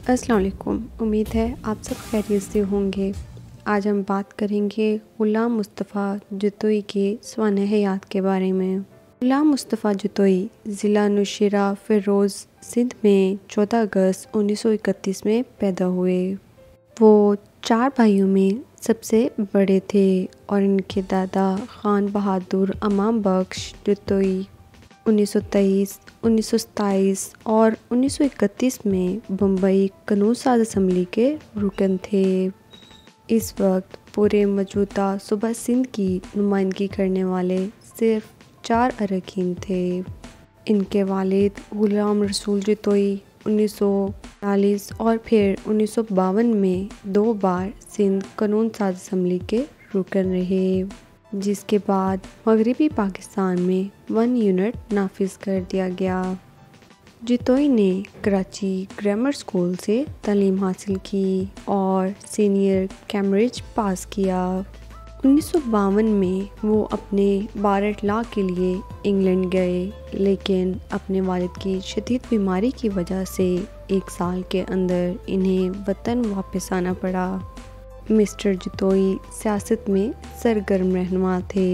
السلام علیکم، امید ہے آپ سب خیریت سے ہوں گے۔ آج ہم بات کریں گے غلام مصطفیٰ جتوئی کے سوانح حیات کے بارے میں۔ غلام مصطفیٰ جتوئی ضلع نوشیرہ فیروز سندھ میں 14 اگست 1931 میں پیدا ہوئے۔ وہ 4 بھائیوں میں سب سے بڑے تھے اور ان کے دادا خان بہادر امام بخش جتوئی 1923، 1927 اور 1931 میں بمبئی قانون ساز اسمبلی کے رکن تھے۔ اس وقت پورے موجودہ صوبہ سندھ کی نمائندگی کرنے والے صرف 4 اراکین تھے۔ ان کے والد غلام رسول جتوئی 1940 اور پھر 1952 میں 2 بار سندھ قانون ساز اسمبلی کے رکن رہے، جس کے بعد مغربی پاکستان میں 1 یونٹ نافذ کر دیا گیا۔ جتوئی نے کراچی گرامر اسکول سے تعلیم حاصل کی اور سینئر کیمبرج پاس کیا۔ 1952 میں وہ اپنے بار لاء کے لیے انگلینڈ گئے، لیکن اپنے والد کی شدید بیماری کی وجہ سے 1 سال کے اندر انہیں وطن واپس آنا پڑا۔ مسٹر جتوئی سیاست میں سرگرم رہنما تھے۔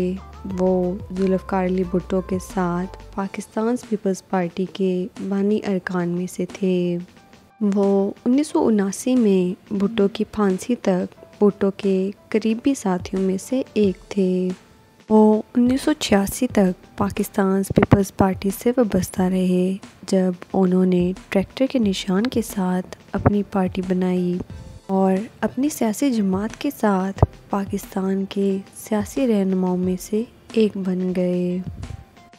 وہ ذوالفقار علی بھٹو کے ساتھ پاکستان پیپلز پارٹی کے بانی ارکان میں سے تھے۔ وہ 1979 میں بھٹو کی پھانسی تک بھٹو کے قریبی ساتھیوں میں سے ایک تھے۔ وہ 1986 تک پاکستان پیپلز پارٹی سے وابستہ رہے، جب انہوں نے ٹریکٹر کے نشان کے ساتھ اپنی پارٹی بنائی اور اپنی سیاسی جماعت کے ساتھ پاکستان کے سیاسی رہنماؤں میں سے ایک بن گئے۔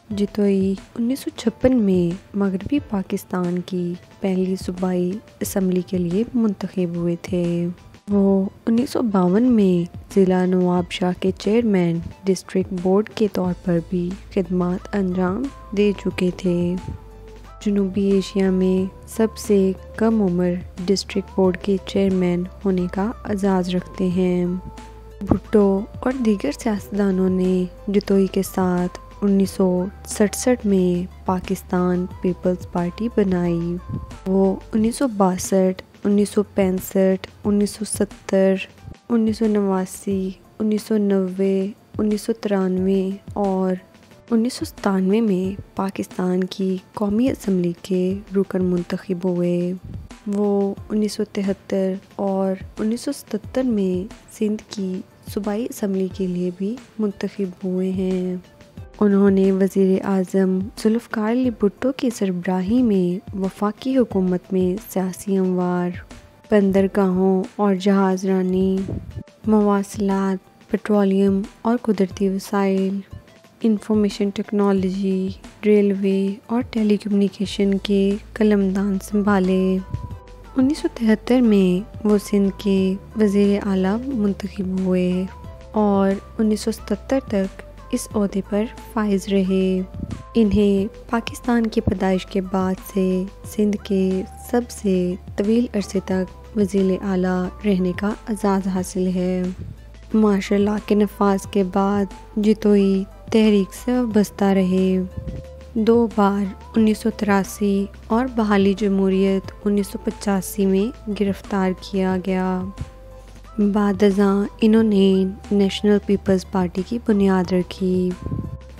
جتوئی 1956 میں مغربی پاکستان کی پہلی صوبائی اسمبلی کے لیے منتخب ہوئے تھے۔ وہ 1952 میں ضلع نواب شاہ کے چیئرمین ڈسٹرکٹ بورڈ کے طور پر بھی خدمات انجام دے چکے تھے۔ جنوبی ایشیا میں سب سے کم عمر ڈسٹرکٹ بورڈ کے چیئرمین ہونے کا اعزاز رکھتے ہیں۔ بھٹو اور دیگر سیاستدانوں نے جتوئی کے ساتھ 1967 میں پاکستان پیپلز پارٹی بنائی۔ وہ 1962، 1965، 1970، 1989، 1990، 1993 اور 1997 میں پاکستان کی قومی اسمبلی کے رکن منتخب ہوئے۔ وہ 1973 اور 1977 میں سندھ کی صوبائی اسمبلی کے لیے بھی منتخب ہوئے ہیں۔ انہوں نے وزیر اعظم ذوالفقار علی بھٹو کی سربراہی میں وفاقی حکومت میں سیاسی امور، بندرگاہوں اور جہاز رانی، مواصلات، پیٹرولیم اور قدرتی وسائل، انفارمیشن ٹیکنالوجی، ریلوے اور ٹیلی کمیونیکیشن کے قلمدان سنبھالے۔ 1973 میں وہ سندھ کے وزیر اعلیٰ منتخب ہوئے اور 1977 تک اس عہدے پر فائز رہے۔ انہیں پاکستان کی پیدائش کے بعد سے سندھ کے سب سے طویل عرصے تک وزیر اعلیٰ رہنے کا اعزاز حاصل ہے۔ مارشل لاء کے نفاذ کے بعد جتوئی تحریک سے وابستہ رہے۔ 2 بار 1983 اور بحالی جمہوریت 1985 میں گرفتار کیا گیا۔ بعد ازاں انہوں نے نیشنل پیپلز پارٹی کی بنیاد رکھی۔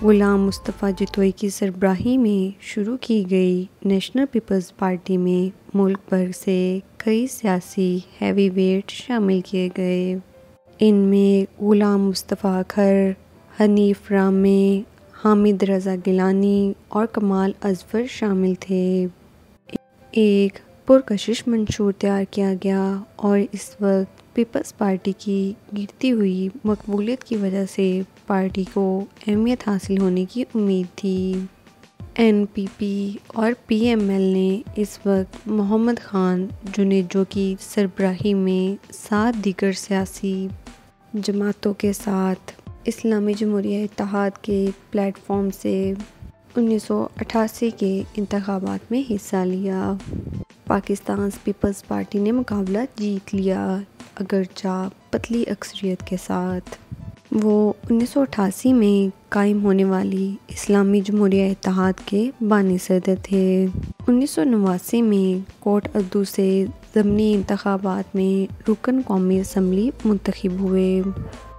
غلام مصطفیٰ جتوئی کی سربراہی میں شروع کی گئی نیشنل پیپلز پارٹی میں ملک بھر سے کئی سیاسی ہیوی ویٹ شامل کیے گئے۔ ان میں غلام مصطفیٰ اکھر، حنیف رامے، حامد رضا گیلانی اور کمال اظفر شامل تھے۔ ایک پرکشش منشور تیار کیا گیا اور اس وقت پیپلز پارٹی کی گرتی ہوئی مقبولیت کی وجہ سے پارٹی کو اہمیت حاصل ہونے کی امید تھی۔ این پی پی اور پی ایم ایل نے اس وقت محمد خان جونیجو کی سربراہی میں 7 دیگر سیاسی جماعتوں کے ساتھ اسلامی جمہوریہ اتحاد کے پلیٹ فارم سے 1988 کے انتخابات میں حصہ لیا۔ پاکستان پیپلز پارٹی نے مقابلہ جیت لیا، اگرچہ پتلی اکثریت کے ساتھ۔ وہ 1988 میں قائم ہونے والی اسلامی جمہوریہ اتحاد کے بانی صدر تھے۔ 1989 میں کوٹ ادو سے ضمنی انتخابات میں رکن قومی اسمبلی منتخب ہوئے۔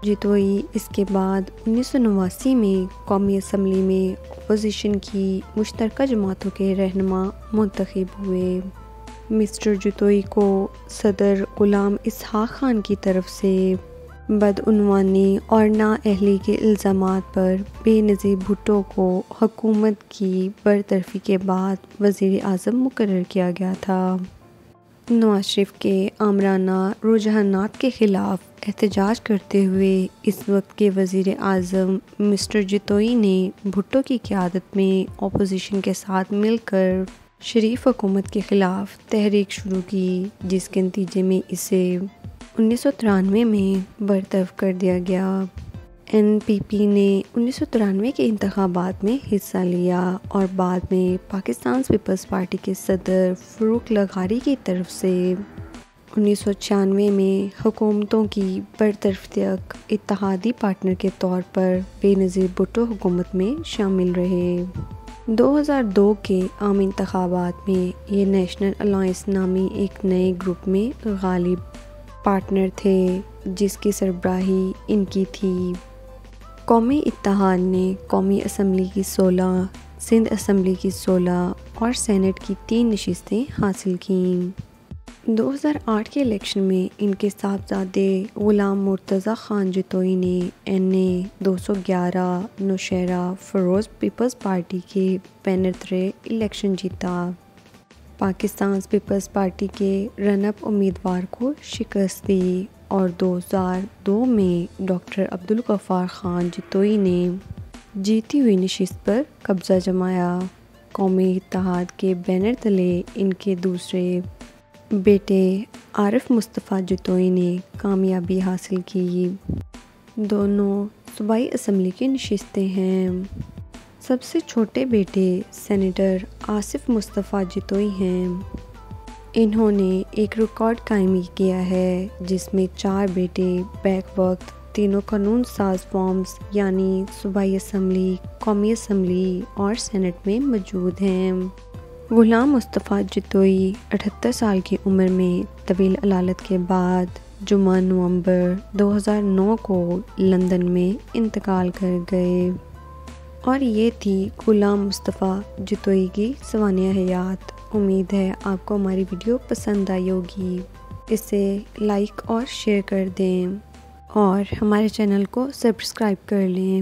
جتوئی اس کے بعد 1989 میں قومی اسمبلی میں اپوزیشن کی مشترکہ جماعتوں کے رہنما منتخب ہوئے۔ مسٹر جتوئی کو صدر غلام اسحاق خان کی طرف سے بدعنوانی اور نااہلی کے الزامات پر بے نظیر بھٹو کو حکومت کی برطرفی کے بعد وزیر اعظم مقرر کیا گیا تھا۔ نواز شریف کے آمرانہ رجحانات کے خلاف احتجاج کرتے ہوئے اس وقت کے وزیر اعظم مسٹر جتوئی نے بھٹو کی قیادت میں اپوزیشن کے ساتھ مل کر شریف حکومت کے خلاف تحریک شروع کی، جس کے نتیجے میں اسے 1993 میں برطرف کر دیا گیا۔ این پی پی نے 1993 کے انتخابات میں حصہ لیا اور بعد میں پاکستان پیپلز پارٹی کے صدر فاروق لغاری کی طرف سے 1996 میں حکومتوں کی برطرفی تک اتحادی پارٹنر کے طور پر بے نظیر بھٹو حکومت میں شامل رہے۔ 2002 کے عام انتخابات میں یہ نیشنل الائنس نامی ایک نئے گروپ میں غالب پارٹنر تھے، جس کی سربراہی ان کی تھی۔ قومی اتحاد نے قومی اسمبلی کی 16، سندھ اسمبلی کی 16 اور سینٹ کی 3 نشستیں حاصل کیں۔ 2008 کے الیکشن میں ان کے صاحبزادے غلام مرتضیٰ خان جتوئی نے NA 211 Naushahro Feroze peoples party کے بینر تلے الیکشن جیتا۔ پاکستان پیپلز پارٹی کے رن اپ امیدوار کو شکست دی اور 2002 میں ڈاکٹر عبدالغفار خان جتوئی نے جیتی ہوئی نشست پر قبضہ جمایا۔ قومی اتحاد کے بینر تلے ان کے دوسرے بیٹے عارف مصطفیٰ جتوئی نے کامیابی حاصل کی۔ دونوں صوبائی اسمبلی کی نشستیں ہیں۔ سب سے چھوٹے بیٹے سینیٹر آصف مصطفیٰ جتوئی ہیں۔ انہوں نے ایک ریکارڈ قائم کیا ہے، جس میں 4 بیٹے بیک وقت تینوں قانون ساز فارمز یعنی صوبائی اسمبلی، قومی اسمبلی اور سینٹ میں موجود ہیں۔ غلام مصطفیٰ جتوئی 78 سال کی عمر میں طویل علالت کے بعد جمعہ نومبر 2009 کو لندن میں انتقال کر گئے۔ اور یہ تھی غلام مصطفیٰ جتوئی کی سوانح حیات۔ امید ہے آپ کو ہماری ویڈیو پسند آئی ہوگی۔ اسے لائک اور شیئر کر دیں اور ہمارے چینل کو سبسکرائب کر لیں۔